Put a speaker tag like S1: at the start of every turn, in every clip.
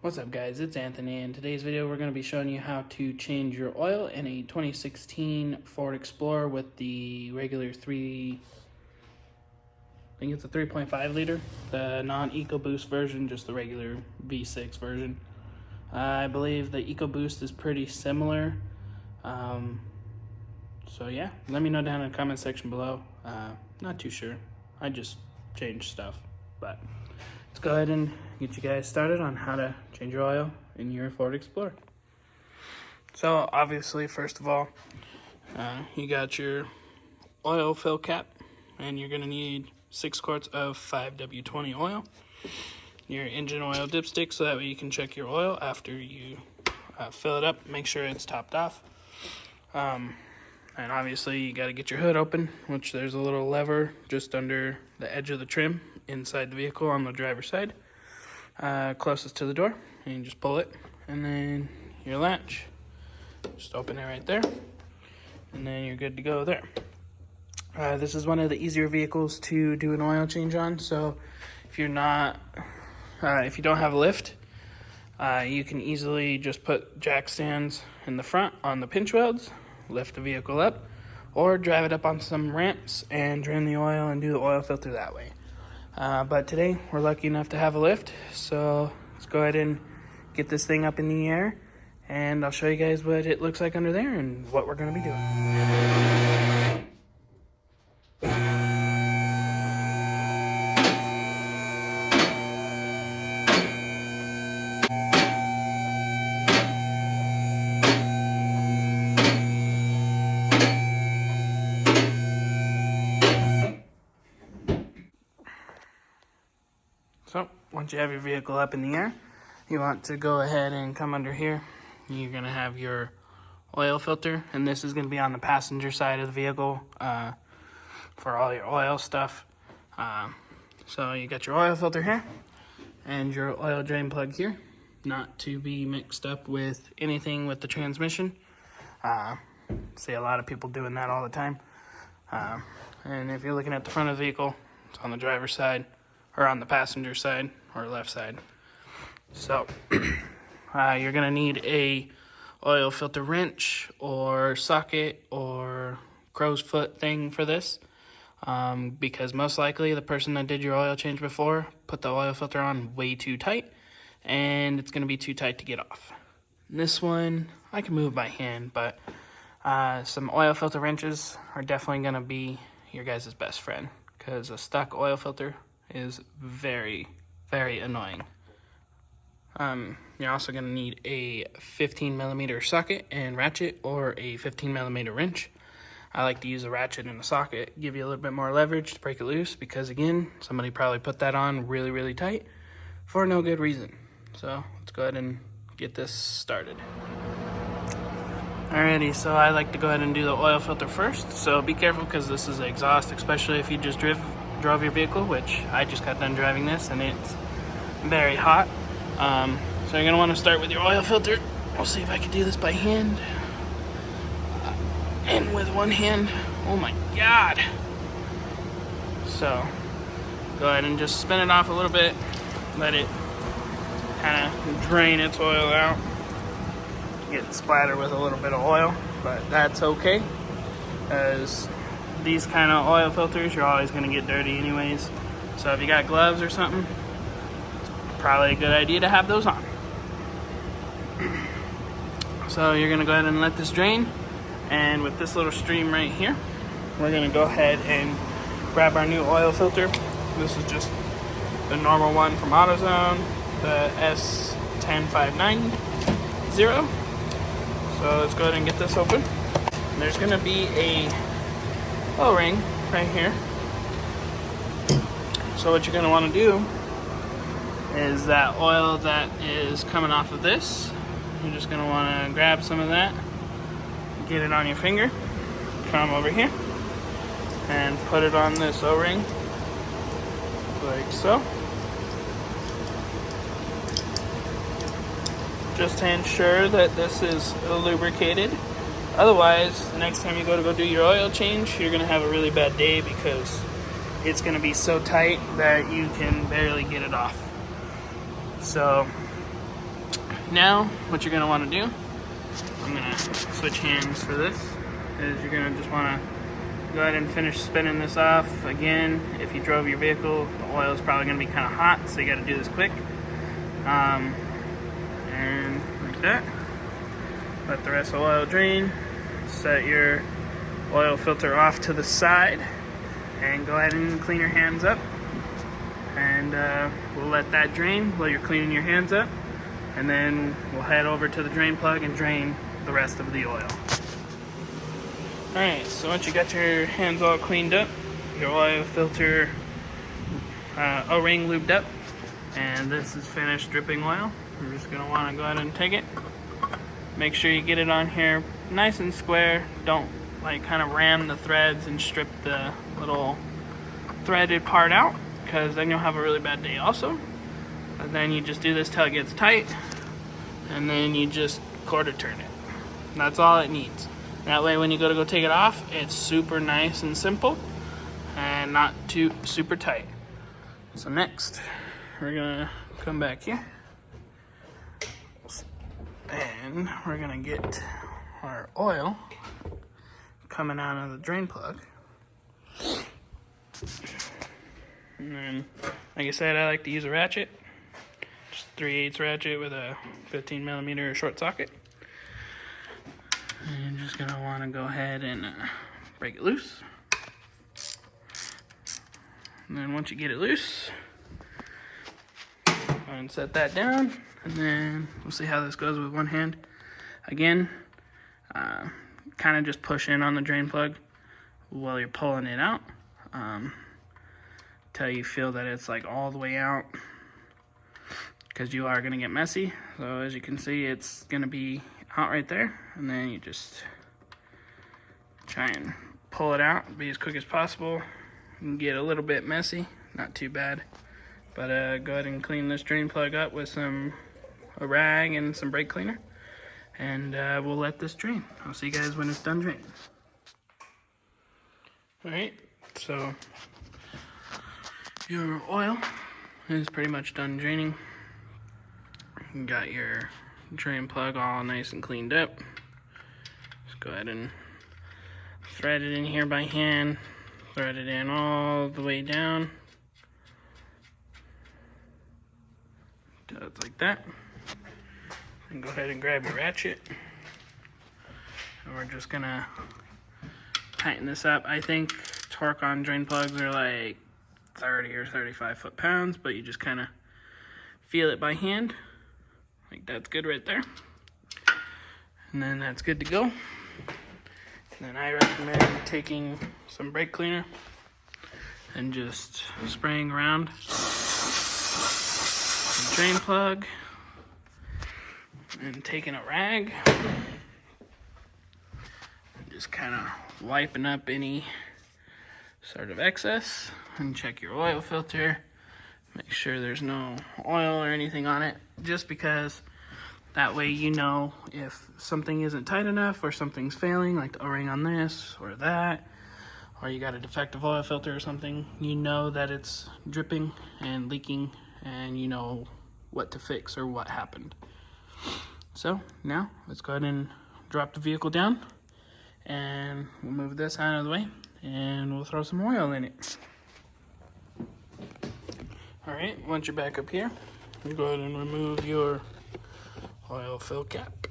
S1: What's up guys, it's Anthony. In today's video we're going to be showing you how to change your oil in a 2016 Ford Explorer with the regular I think it's a 3.5 liter, the non-EcoBoost version, just the regular V6 version. I believe the EcoBoost is pretty similar. So yeah, let me know down in the comment section below. Not too sure, I just changed stuff, but let's go ahead and get you guys started on how to change your oil in your Ford Explorer. So obviously, first of all, you got your oil fill cap, and you're gonna need 6 quarts of 5W20 oil, your engine oil dipstick, so that way you can check your oil after you fill it up, make sure it's topped off. And obviously you got to get your hood open, which there's a little lever just under the edge of the trim inside the vehicle on the driver's side, closest to the door, and you just pull it, and then your latch, just open it right there, and then you're good to go there. This is one of the easier vehicles to do an oil change on, so if you're not, if you don't have a lift, you can easily just put jack stands in the front on the pinch welds, lift the vehicle up, or drive it up on some ramps and drain the oil and do the oil filter that way. But today we're lucky enough to have a lift, so let's go ahead and get this thing up in the air, and I'll show you guys what it looks like under there and what we're going to be doing. So once you have your vehicle up in the air, you want to go ahead and come under here. You're going to have your oil filter, and this is going to be on the passenger side of the vehicle for all your oil stuff. So you got your oil filter here and your oil drain plug here, not to be mixed up with anything with the transmission. See a lot of people doing that all the time. And if you're looking at the front of the vehicle, it's on the driver's side, or on the passenger side, or left side. So you're gonna need a oil filter wrench or socket or crow's foot thing for this, because most likely the person that did your oil change before put the oil filter on way too tight, and it's gonna be too tight to get off. And this one I can move by hand, but some oil filter wrenches are definitely gonna be your guys' best friend, because a stuck oil filter is very, very annoying. You're also going to need a 15mm socket and ratchet, or a 15mm wrench. I like to use a ratchet and a socket, give you a little bit more leverage to break it loose, because again, somebody probably put that on really, really tight for no good reason. So let's go ahead and get this started. Alrighty, so I like to go ahead and do the oil filter first, so be careful because this is exhaust, especially if you just drove your vehicle, which I just got done driving this, and it's very hot. So you're going to want to start with your oil filter. I'll see if I can do this by hand. And with one hand, oh my god. So go ahead and just spin it off a little bit, let it kind of drain its oil out. Get splattered with a little bit of oil, but that's okay, as these kind of oil filters, you're always going to get dirty anyways. So if you got gloves or something, it's probably a good idea to have those on. So you're going to go ahead and let this drain, and with this little stream right here, we're going to go ahead and grab our new oil filter. This is just the normal one from AutoZone, the S10590. So let's go ahead and get this open. And there's going to be a O-ring right here. So what you're going to want to do is that oil that is coming off of this, you're just going to want to grab some of that, get it on your finger, come over here, and put it on this O-ring, like so. Just to ensure that this is lubricated. Otherwise, the next time you go do your oil change, you're going to have a really bad day, because it's going to be so tight that you can barely get it off. So Now, what you're gonna wanna do, I'm gonna switch hands for this, is you're gonna just wanna go ahead and finish spinning this off. Again, if you drove your vehicle, the oil is probably gonna be kinda hot, so you gotta do this quick. And like that. Let the rest of the oil drain. Set your oil filter off to the side and go ahead and clean your hands up. And we'll let that drain while you're cleaning your hands up. And then we'll head over to the drain plug and drain the rest of the oil. Alright, so once you got your hands all cleaned up, your oil filter O-ring lubed up, and this is finished dripping oil, you're just going to want to go ahead and take it. Make sure you get it on here nice and square. Don't like kind of ram the threads and strip the little threaded part out, because then you'll have a really bad day also. And then you just do this till it gets tight, and then you just quarter turn it. That's all it needs. That way when you go take it off, it's super nice and simple and not too super tight. So next, we're gonna come back here and we're gonna get our oil coming out of the drain plug. And then, like I said, I like to use a ratchet. Just 3/8 ratchet with a 15mm short socket. And you're just gonna wanna go ahead and break it loose. And then once you get it loose, go ahead and set that down. And then we'll see how this goes with one hand. Again, kind of just push in on the drain plug while you're pulling it out. Till you feel that it's like all the way out, because you are gonna get messy. So as you can see, it's gonna be out right there, and then you just try and pull it out, be as quick as possible. You can get a little bit messy, not too bad, but go ahead and clean this drain plug up with a rag and some brake cleaner, and we'll let this drain. I'll see you guys when it's done draining. Alright, so your oil is pretty much done draining. You got your drain plug all nice and cleaned up. Just go ahead and thread it in here by hand. Thread it in all the way down. Just like that. And go ahead and grab your ratchet. And we're just gonna tighten this up. I think torque on drain plugs are like 30 or 35 foot-pounds, but you just kind of feel it by hand. Like that's good right there. And then that's good to go. And then I recommend taking some brake cleaner and just spraying around the drain plug and taking a rag and just kind of wiping up any sort of excess, and check your oil filter. Make sure there's no oil or anything on it, just because that way you know if something isn't tight enough or something's failing, like the O-ring on this or that, or you got a defective oil filter or something, you know that it's dripping and leaking, and you know what to fix or what happened. So now let's go ahead and drop the vehicle down, and we'll move this out of the way, and we'll throw some oil in it. Alright, once you're back up here, you go ahead and remove your oil fill cap.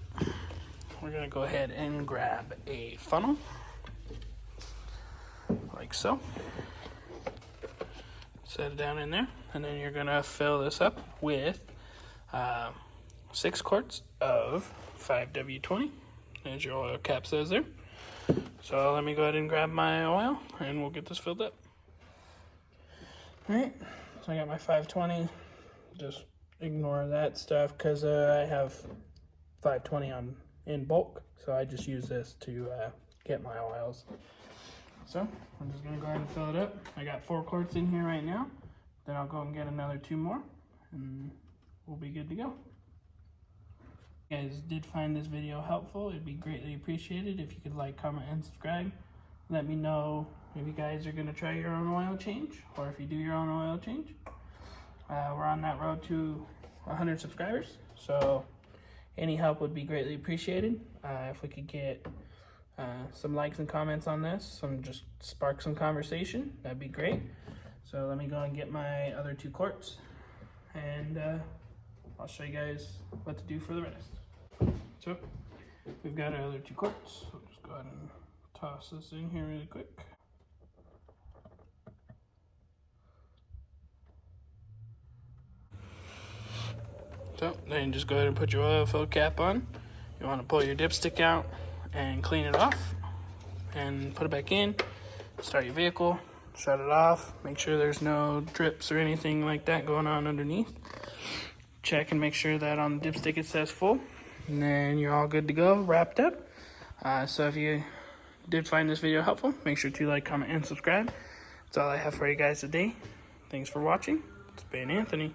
S1: We're going to go ahead and grab a funnel, like so. Set it down in there, and then you're going to fill this up with 6 quarts of 5W20, as your oil cap says there. So let me go ahead and grab my oil, and we'll get this filled up. Alright. So I got my 520, just ignore that stuff because I have 520 in bulk, so I just use this to get my oils. So I'm just going to go ahead and fill it up. I got 4 quarts in here right now, then I'll go and get another 2 more, and we'll be good to go. If you guys did find this video helpful, it'd be greatly appreciated if you could like, comment, and subscribe. Let me know if you guys are going to try your own oil change, or if you do your own oil change. We're on that road to 100 subscribers, so Any help would be greatly appreciated. If we could get some likes and comments on this, just spark some conversation, that'd be great. So let me go and get my other 2 quarts, and I'll show you guys what to do for the rest. So we've got our other 2 quarts. So just go ahead and toss this in here really quick. So then just go ahead and put your oil fill cap on. You want to pull your dipstick out and clean it off and put it back in. Start your vehicle, shut it off, make sure there's no drips or anything like that going on underneath. Check and make sure that on the dipstick it says full, and then you're all good to go, wrapped up. So if you did find this video helpful, make sure to like, comment, and subscribe. That's all I have for you guys today. Thanks for watching. It's been Anthony.